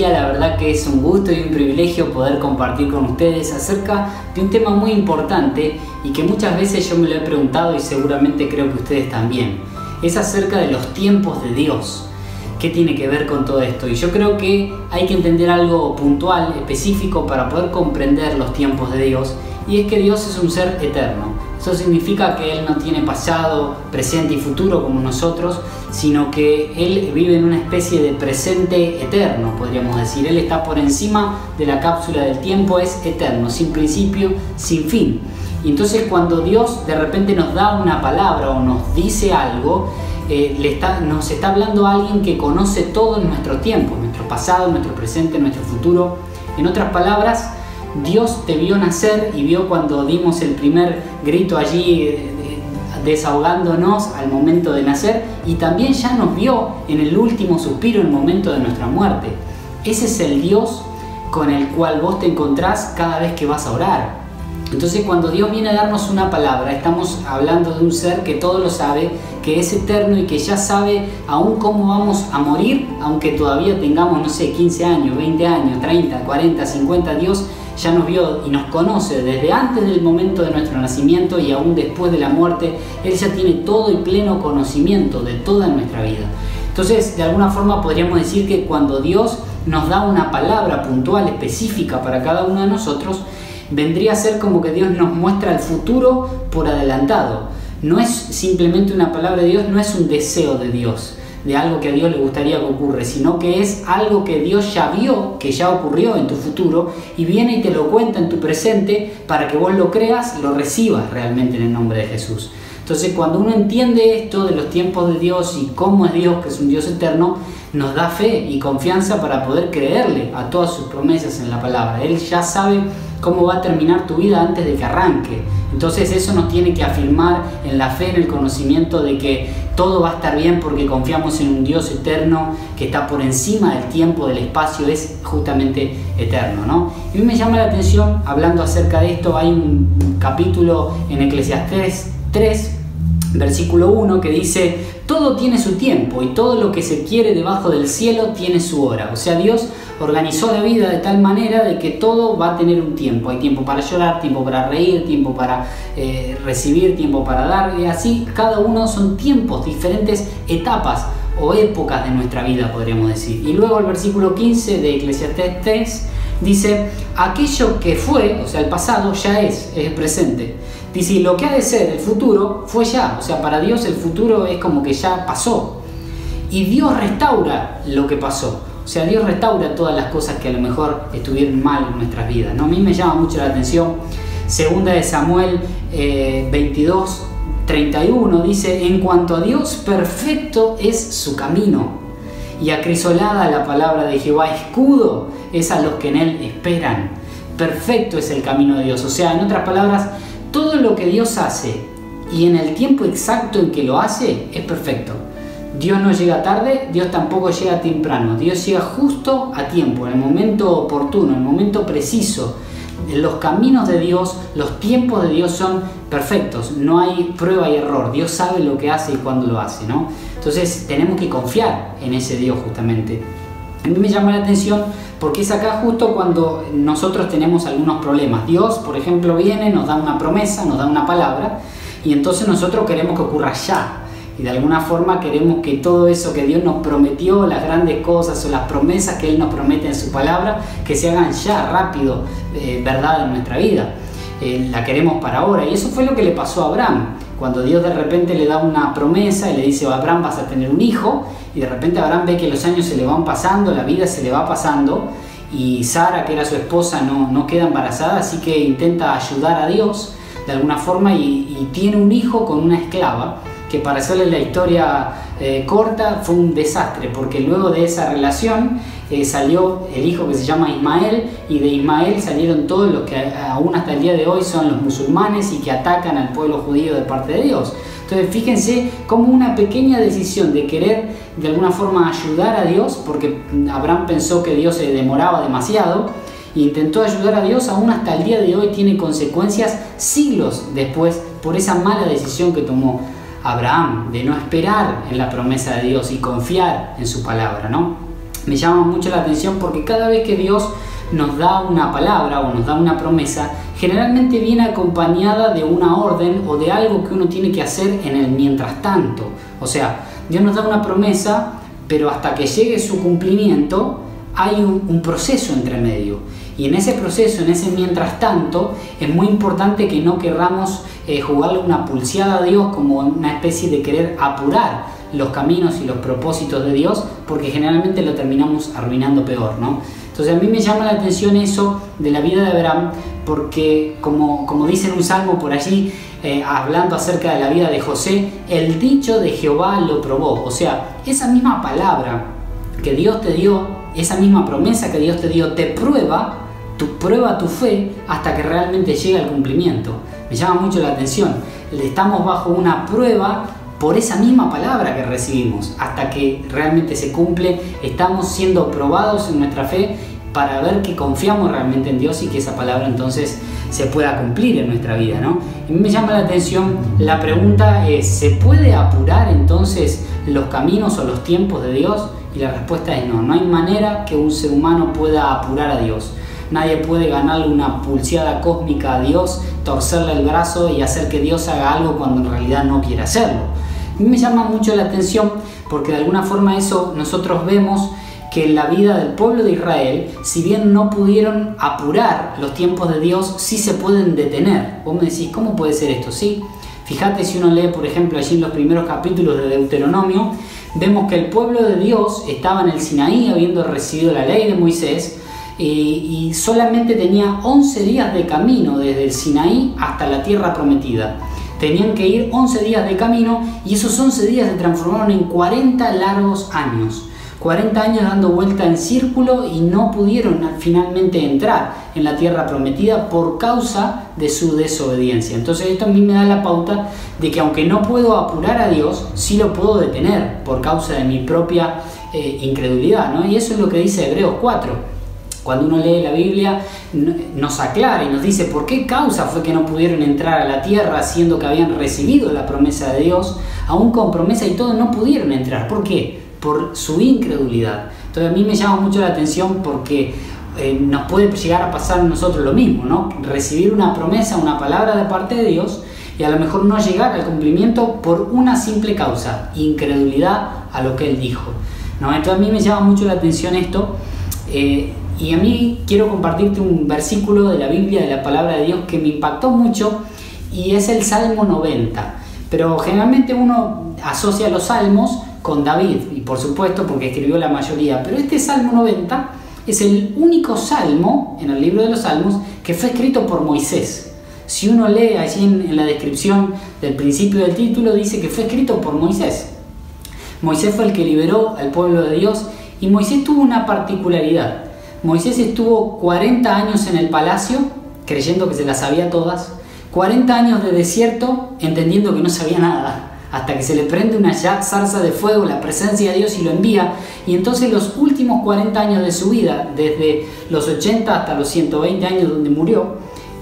día la verdad que es un gusto y un privilegio poder compartir con ustedes acerca de un tema muy importante y que muchas veces yo me lo he preguntado y seguramente creo que ustedes también. Es acerca de los tiempos de Dios. ¿Qué tiene que ver con todo esto? Y yo creo que hay que entender algo puntual, específico para poder comprender los tiempos de Dios, y es que Dios es un ser eterno. Eso significa que Él no tiene pasado, presente y futuro como nosotros, sino que Él vive en una especie de presente eterno, podríamos decir. Él está por encima de la cápsula del tiempo, es eterno, sin principio, sin fin. Y entonces cuando Dios de repente nos da una palabra o nos dice algo, nos está hablando a alguien que conoce todo en nuestro tiempo, nuestro pasado, nuestro presente, nuestro futuro. En otras palabras, Dios te vio nacer y vio cuando dimos el primer grito allí desahogándonos al momento de nacer, y también ya nos vio en el último suspiro, en el momento de nuestra muerte. Ese es el Dios con el cual vos te encontrás cada vez que vas a orar. Entonces cuando Dios viene a darnos una palabra, estamos hablando de un ser que todo lo sabe, que es eterno y que ya sabe aún cómo vamos a morir, aunque todavía tengamos, no sé, 15 años, 20 años, 30, 40, 50, Dios ya nos vio y nos conoce desde antes del momento de nuestro nacimiento y aún después de la muerte. Él ya tiene todo y pleno conocimiento de toda nuestra vida. Entonces, de alguna forma podríamos decir que cuando Dios nos da una palabra puntual, específica para cada uno de nosotros, vendría a ser como que Dios nos muestra el futuro por adelantado. No es simplemente una palabra de Dios, no es un deseo de Dios, de algo que a Dios le gustaría que ocurra, sino que es algo que Dios ya vio, que ya ocurrió en tu futuro, y viene y te lo cuenta en tu presente para que vos lo creas, lo recibas realmente en el nombre de Jesús. Entonces cuando uno entiende esto de los tiempos de Dios y cómo es Dios, que es un Dios eterno, nos da fe y confianza para poder creerle a todas sus promesas en la palabra. Él ya sabe cómo va a terminar tu vida antes de que arranque. Entonces eso nos tiene que afirmar en la fe, en el conocimiento de que todo va a estar bien porque confiamos en un Dios eterno que está por encima del tiempo, del espacio, es justamente eterno, ¿no? Y a mí me llama la atención, hablando acerca de esto, hay un capítulo en Eclesiastés 3, versículo 1, que dice: todo tiene su tiempo y todo lo que se quiere debajo del cielo tiene su hora. O sea, Dios organizó la vida de tal manera de que todo va a tener un tiempo. Hay tiempo para llorar, tiempo para reír, tiempo para recibir, tiempo para dar, y así cada uno son tiempos, diferentes etapas o épocas de nuestra vida, podríamos decir. Y luego el versículo 15 de Eclesiastés 3 dice: aquello que fue, o sea, el pasado, ya es el presente. Dice, lo que ha de ser el futuro fue ya. O sea, para Dios el futuro es como que ya pasó. Y Dios restaura lo que pasó. O sea, Dios restaura todas las cosas que a lo mejor estuvieron mal en nuestras vidas, ¿no? A mí me llama mucho la atención, segunda de Samuel 22, 31, dice: en cuanto a Dios, perfecto es su camino, y acrisolada la palabra de Jehová, escudo es a los que en él esperan. Perfecto es el camino de Dios. O sea, en otras palabras, todo lo que Dios hace y en el tiempo exacto en que lo hace es perfecto. Dios no llega tarde, Dios tampoco llega temprano. Dios llega justo a tiempo, en el momento oportuno, en el momento preciso. Los caminos de Dios, los tiempos de Dios son perfectos. No hay prueba y error. Dios sabe lo que hace y cuándo lo hace, ¿no? Entonces tenemos que confiar en ese Dios justamente. A mí me llama la atención porque es acá justo cuando nosotros tenemos algunos problemas. Dios, por ejemplo, viene, nos da una promesa, nos da una palabra, y entonces nosotros queremos que ocurra ya. Y de alguna forma queremos que todo eso que Dios nos prometió, las grandes cosas o las promesas que Él nos promete en su palabra, que se hagan ya, rápido, verdad en nuestra vida. La queremos para ahora. Y eso fue lo que le pasó a Abraham. Cuando Dios de repente le da una promesa y le dice: Abraham, vas a tener un hijo, y de repente Abraham ve que los años se le van pasando, la vida se le va pasando, y Sara, que era su esposa, no queda embarazada, así que intenta ayudar a Dios de alguna forma y tiene un hijo con una esclava, que para hacerle la historia corta fue un desastre, porque luego de esa relación salió el hijo que se llama Ismael, y de Ismael salieron todos los que aún hasta el día de hoy son los musulmanes y que atacan al pueblo judío de parte de Dios. Entonces fíjense cómo una pequeña decisión de querer de alguna forma ayudar a Dios, porque Abraham pensó que Dios se demoraba demasiado e intentó ayudar a Dios, aún hasta el día de hoy tiene consecuencias siglos después por esa mala decisión que tomó Abraham de no esperar en la promesa de Dios y confiar en su palabra, ¿no? me llama mucho la atención porque cada vez que Dios nos da una palabra o nos da una promesa, generalmente viene acompañada de una orden o de algo que uno tiene que hacer en el mientras tanto. O sea, Dios nos da una promesa, pero hasta que llegue su cumplimiento hay un proceso entre medio. Y en ese proceso, en ese mientras tanto, es muy importante que no querramos jugarle una pulseada a Dios como una especie de querer apurar los caminos y los propósitos de Dios, porque generalmente lo terminamos arruinando peor, ¿no? Entonces a mí me llama la atención eso de la vida de Abraham, porque como dice en un salmo por allí, hablando acerca de la vida de José, el dicho de Jehová lo probó. O sea, esa misma palabra que Dios te dio, esa misma promesa que Dios te dio, te prueba tu fe hasta que realmente llegue al cumplimiento. Me llama mucho la atención. Estamos bajo una prueba por esa misma palabra que recibimos. Hasta que realmente se cumple, estamos siendo probados en nuestra fe para ver que confiamos realmente en Dios y que esa palabra entonces se pueda cumplir en nuestra vida, ¿no? Y me llama la atención, la pregunta es, ¿se puede apurar entonces los caminos o los tiempos de Dios? Y la respuesta es no. No hay manera que un ser humano pueda apurar a Dios. Nadie puede ganarle una pulseada cósmica a Dios, torcerle el brazo y hacer que Dios haga algo cuando en realidad no quiere hacerlo. A mí me llama mucho la atención porque de alguna forma eso nosotros vemos que en la vida del pueblo de Israel, si bien no pudieron apurar los tiempos de Dios, sí se pueden detener. Vos me decís, ¿cómo puede ser esto? Sí, fíjate si uno lee, por ejemplo, allí en los primeros capítulos de Deuteronomio, vemos que el pueblo de Dios estaba en el Sinaí habiendo recibido la ley de Moisés y solamente tenía 11 días de camino desde el Sinaí hasta la tierra prometida. Tenían que ir 11 días de camino y esos 11 días se transformaron en 40 largos años. 40 años dando vuelta en círculo y no pudieron finalmente entrar en la tierra prometida por causa de su desobediencia. Entonces esto a mí me da la pauta de que aunque no puedo apurar a Dios, sí lo puedo detener por causa de mi propia incredulidad, ¿no? Y eso es lo que dice Hebreos 4. Cuando uno lee la Biblia nos aclara y nos dice por qué causa fue que no pudieron entrar a la tierra siendo que habían recibido la promesa de Dios, aún con promesa y todo no pudieron entrar. ¿Por qué? Por su incredulidad. Entonces a mí me llama mucho la atención porque nos puede llegar a pasar a nosotros lo mismo, ¿no? Recibir una promesa, una palabra de parte de Dios y a lo mejor no llegar al cumplimiento por una simple causa, incredulidad a lo que Él dijo, ¿no? Entonces a mí me llama mucho la atención esto. Y a mí quiero compartirte un versículo de la Biblia, de la palabra de Dios, que me impactó mucho y es el Salmo 90. Pero generalmente uno asocia los salmos con David, y por supuesto porque escribió la mayoría, pero este Salmo 90 es el único salmo en el libro de los Salmos que fue escrito por Moisés. Si uno lee allí en la descripción del principio del título, dice que fue escrito por Moisés. Moisés fue el que liberó al pueblo de Dios y Moisés tuvo una particularidad. Moisés estuvo 40 años en el palacio, creyendo que se las sabía todas, 40 años de desierto, entendiendo que no sabía nada, hasta que se le prende una zarza de fuego, la presencia de Dios y lo envía, y entonces los últimos 40 años de su vida, desde los 80 hasta los 120 años donde murió,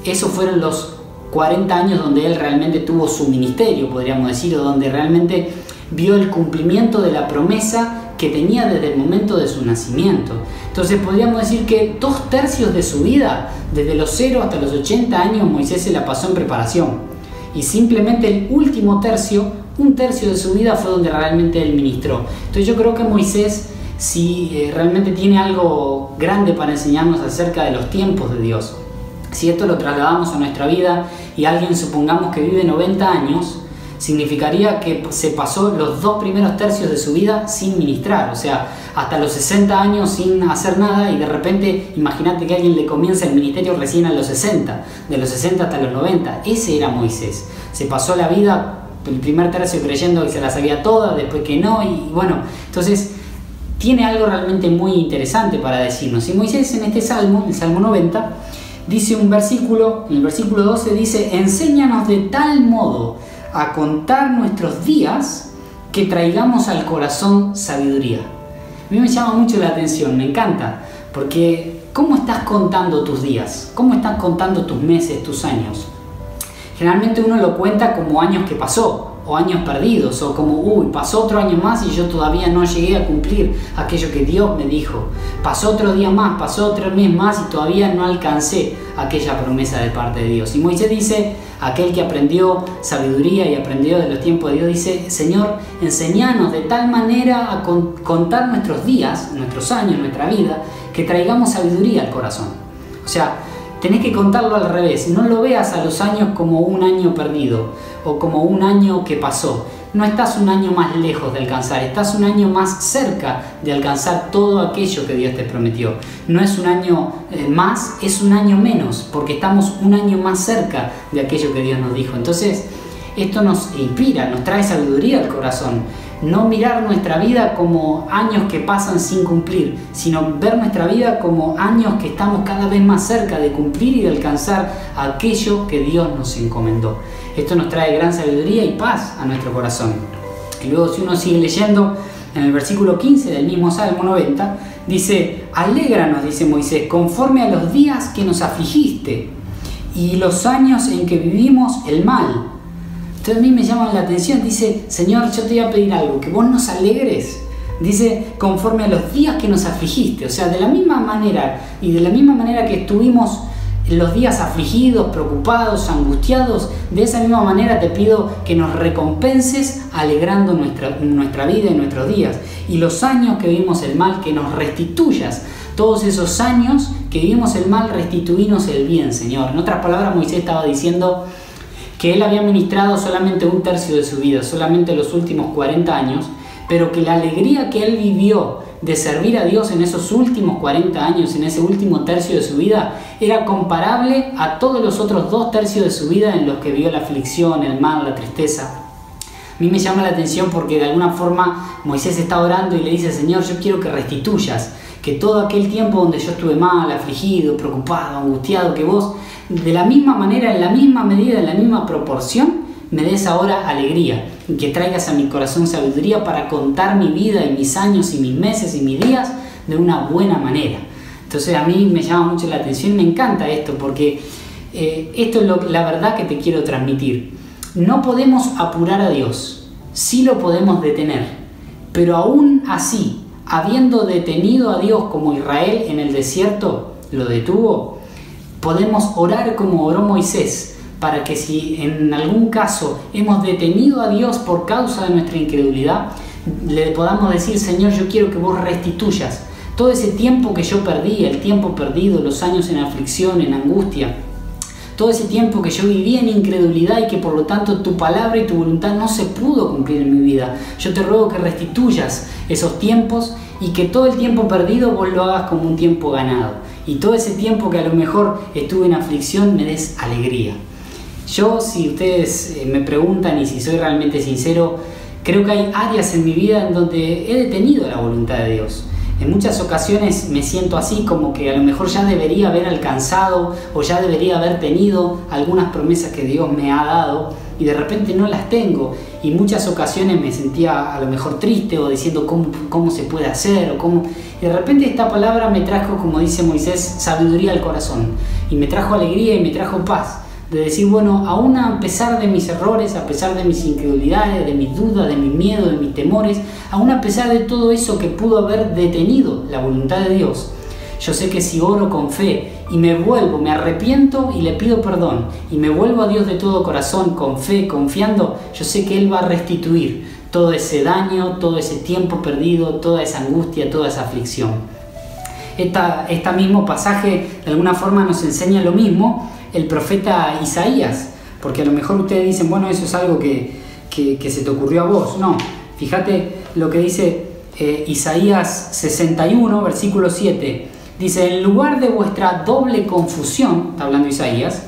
esos fueron los 40 años donde él realmente tuvo su ministerio, podríamos decir, o donde realmente vio el cumplimiento de la promesa que tenía desde el momento de su nacimiento. Entonces podríamos decir que 2/3 de su vida, desde los 0 hasta los 80 años, Moisés se la pasó en preparación. Y simplemente el último tercio, 1/3 de su vida fue donde realmente él ministró. Entonces yo creo que Moisés, si realmente tiene algo grande para enseñarnos acerca de los tiempos de Dios. Si esto lo trasladamos a nuestra vida y alguien supongamos que vive 90 años, significaría que se pasó los 2 primeros tercios de su vida sin ministrar, o sea, hasta los 60 años sin hacer nada y de repente, imagínate que alguien le comienza el ministerio recién a los 60, de los 60 hasta los 90, ese era Moisés. Se pasó la vida, el primer tercio creyendo que se la sabía toda, después que no, y bueno, entonces tiene algo realmente muy interesante para decirnos. Y Moisés en este salmo, el Salmo 90, dice un versículo, en el versículo 12 dice: enséñanos de tal modo a contar nuestros días que traigamos al corazón sabiduría. A mí me llama mucho la atención, me encanta, porque ¿cómo estás contando tus días? ¿Cómo estás contando tus meses, tus años? Generalmente uno lo cuenta como años que pasó, o años perdidos, o como, uy, pasó otro año más y yo todavía no llegué a cumplir aquello que Dios me dijo. Pasó otro día más, pasó otro mes más y todavía no alcancé aquella promesa de parte de Dios. Y Moisés dice, aquel que aprendió sabiduría y aprendió de los tiempos de Dios, dice, Señor, enséñanos de tal manera a contar nuestros días, nuestros años, nuestra vida, que traigamos sabiduría al corazón. O sea, tenés que contarlo al revés. No lo veas a los años como un año perdido o como un año que pasó. No estás un año más lejos de alcanzar, estás un año más cerca de alcanzar todo aquello que Dios te prometió. No es un año más, es un año menos, porque estamos un año más cerca de aquello que Dios nos dijo. Entonces, esto nos inspira, nos trae sabiduría al corazón. No mirar nuestra vida como años que pasan sin cumplir, sino ver nuestra vida como años que estamos cada vez más cerca de cumplir y de alcanzar aquello que Dios nos encomendó. Esto nos trae gran sabiduría y paz a nuestro corazón. Y luego, si uno sigue leyendo, en el versículo 15 del mismo Salmo 90, dice, alégranos, dice Moisés, conforme a los días que nos afligiste y los años en que vivimos el mal. Entonces a mí me llama la atención, dice, Señor, yo te voy a pedir algo, que vos nos alegres. Dice, conforme a los días que nos afligiste. O sea, de la misma manera, y de la misma manera que estuvimos en los días afligidos, preocupados, angustiados, de esa misma manera te pido que nos recompenses alegrando nuestra vida y nuestros días. Y los años que vivimos el mal, que nos restituyas. Todos esos años que vivimos el mal, restituinos el bien, Señor. En otras palabras, Moisés estaba diciendo que él había ministrado solamente un tercio de su vida, solamente los últimos 40 años, pero que la alegría que él vivió de servir a Dios en esos últimos 40 años, en ese último tercio de su vida, era comparable a todos los otros 2 tercios de su vida en los que vio la aflicción, el mal, la tristeza. A mí me llama la atención porque de alguna forma Moisés está orando y le dice, Señor, yo quiero que restituyas, que todo aquel tiempo donde yo estuve mal, afligido, preocupado, angustiado, que vos de la misma manera, en la misma medida, en la misma proporción, me des ahora alegría y que traigas a mi corazón sabiduría para contar mi vida y mis años y mis meses y mis días de una buena manera. Entonces a mí me llama mucho la atención y me encanta esto porque esto es la verdad que te quiero transmitir. No podemos apurar a Dios, sí lo podemos detener, pero aún así, habiendo detenido a Dios como Israel en el desierto lo detuvo, podemos orar como oró Moisés, para que si en algún caso hemos detenido a Dios por causa de nuestra incredulidad, le podamos decir, Señor, yo quiero que vos restituyas todo ese tiempo que yo perdí, el tiempo perdido, los años en aflicción, en angustia, todo ese tiempo que yo viví en incredulidad y que por lo tanto tu palabra y tu voluntad no se pudo cumplir en mi vida. Yo te ruego que restituyas esos tiempos y que todo el tiempo perdido vos lo hagas como un tiempo ganado. Y todo ese tiempo que a lo mejor estuve en aflicción me des alegría. Yo, si ustedes me preguntan y si soy realmente sincero, creo que hay áreas en mi vida en donde he detenido la voluntad de Dios. En muchas ocasiones me siento así, como que a lo mejor ya debería haber alcanzado o ya debería haber tenido algunas promesas que Dios me ha dado y de repente no las tengo. Y en muchas ocasiones me sentía a lo mejor triste o diciendo cómo se puede hacer o cómo... Y de repente esta palabra me trajo, como dice Moisés, sabiduría al corazón y me trajo alegría y me trajo paz. De decir, bueno, aún a pesar de mis errores, a pesar de mis incredulidades, de mis dudas, de mis miedos, de mis temores, aún a pesar de todo eso que pudo haber detenido la voluntad de Dios, yo sé que si oro con fe y me vuelvo, me arrepiento y le pido perdón y me vuelvo a Dios de todo corazón, con fe, confiando, yo sé que Él va a restituir todo ese daño, todo ese tiempo perdido, toda esa angustia, toda esa aflicción. Este mismo pasaje de alguna forma nos enseña lo mismo el profeta Isaías, porque a lo mejor ustedes dicen, bueno, eso es algo que se te ocurrió a vos. No, fíjate lo que dice Isaías 61, versículo 7. Dice, en lugar de vuestra doble confusión, está hablando Isaías,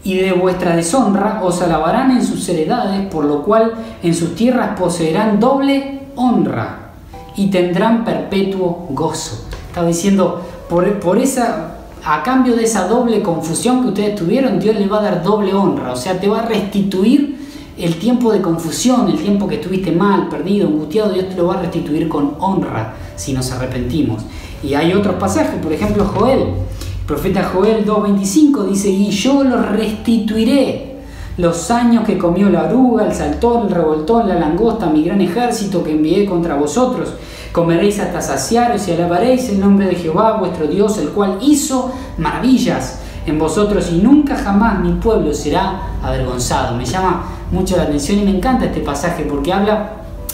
y de vuestra deshonra os alabarán en sus heredades, por lo cual en sus tierras poseerán doble honra y tendrán perpetuo gozo. Estaba diciendo, por esa... A cambio de esa doble confusión que ustedes tuvieron, Dios les va a dar doble honra. O sea, te va a restituir el tiempo de confusión, el tiempo que estuviste mal, perdido, angustiado. Dios te lo va a restituir con honra si nos arrepentimos. Y hay otros pasajes, por ejemplo Joel. El profeta Joel 2.25 dice, y yo los restituiré los años que comió la oruga, el saltón, el revoltón, la langosta, mi gran ejército que envié contra vosotros. Comeréis hasta saciaros y alabaréis el nombre de Jehová vuestro Dios, el cual hizo maravillas en vosotros, y nunca jamás mi pueblo será avergonzado. Me llama mucho la atención y me encanta este pasaje porque habla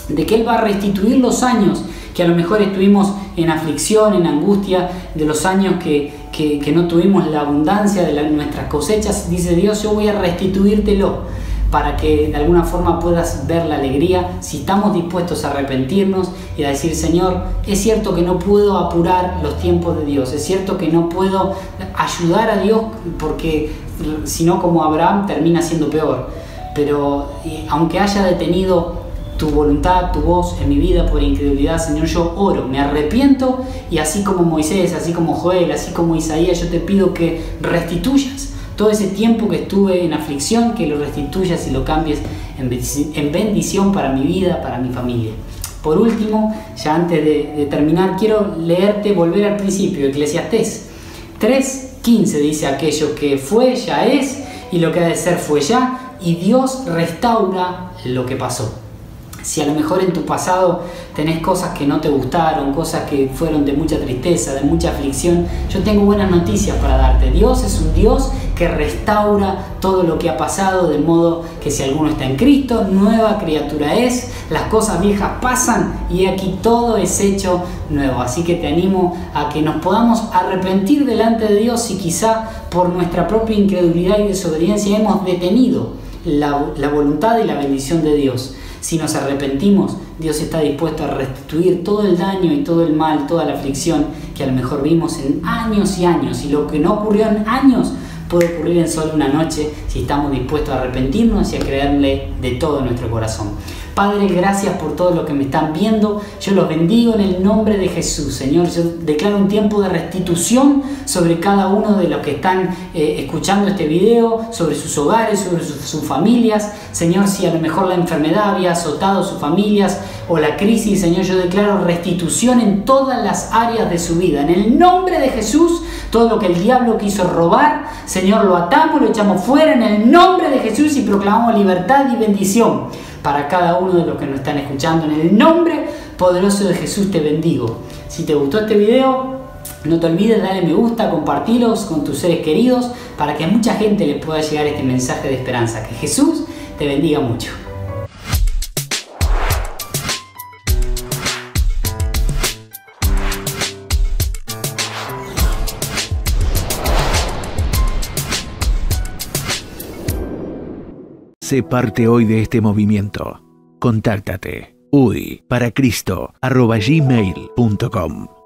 de que Él va a restituir los años que a lo mejor estuvimos en aflicción, en angustia, de los años que no tuvimos la abundancia de nuestras cosechas. Dice Dios, yo voy a restituírtelo para que de alguna forma puedas ver la alegría si estamos dispuestos a arrepentirnos y a decir, Señor, es cierto que no puedo apurar los tiempos de Dios, es cierto que no puedo ayudar a Dios porque si no, como Abraham, termina siendo peor. Pero aunque haya detenido tu voluntad, tu voz en mi vida por incredulidad, Señor, yo oro, me arrepiento, y así como Moisés, así como Joel, así como Isaías, yo te pido que restituyas todo ese tiempo que estuve en aflicción, que lo restituyas y lo cambies en bendición para mi vida, para mi familia. Por último, ya antes de terminar, quiero leerte, volver al principio, Eclesiastés 3:15 dice, aquello que fue ya es, y lo que ha de ser fue ya, y Dios restaura lo que pasó. Si a lo mejor en tu pasado tenés cosas que no te gustaron, cosas que fueron de mucha tristeza, de mucha aflicción, yo tengo buenas noticias para darte. Dios es un Dios que restaura todo lo que ha pasado, de modo que si alguno está en Cristo, nueva criatura es, las cosas viejas pasan y aquí todo es hecho nuevo. Así que te animo a que nos podamos arrepentir delante de Dios si quizá por nuestra propia incredulidad y desobediencia hemos detenido la voluntad y la bendición de Dios. Si nos arrepentimos, Dios está dispuesto a restituir todo el daño y todo el mal, toda la aflicción que a lo mejor vimos en años y años. Y lo que no ocurrió en años puede ocurrir en solo una noche si estamos dispuestos a arrepentirnos y a creerle de todo nuestro corazón. Padre, gracias por todo lo que me están viendo. Yo los bendigo en el nombre de Jesús. Señor, yo declaro un tiempo de restitución sobre cada uno de los que están escuchando este video, sobre sus hogares, sobre sus familias. Señor, si a lo mejor la enfermedad había azotado sus familias o la crisis, Señor, yo declaro restitución en todas las áreas de su vida. En el nombre de Jesús, todo lo que el diablo quiso robar, Señor, lo atamos, lo echamos fuera en el nombre de Jesús y proclamamos libertad y bendición para cada uno de los que nos están escuchando. En el nombre poderoso de Jesús te bendigo. Si te gustó este video, no te olvides de darle me gusta, compartirlos con tus seres queridos para que a mucha gente le pueda llegar este mensaje de esperanza. Que Jesús te bendiga mucho. Sé parte hoy de este movimiento. Contáctate. Udiparacristo@gmail.com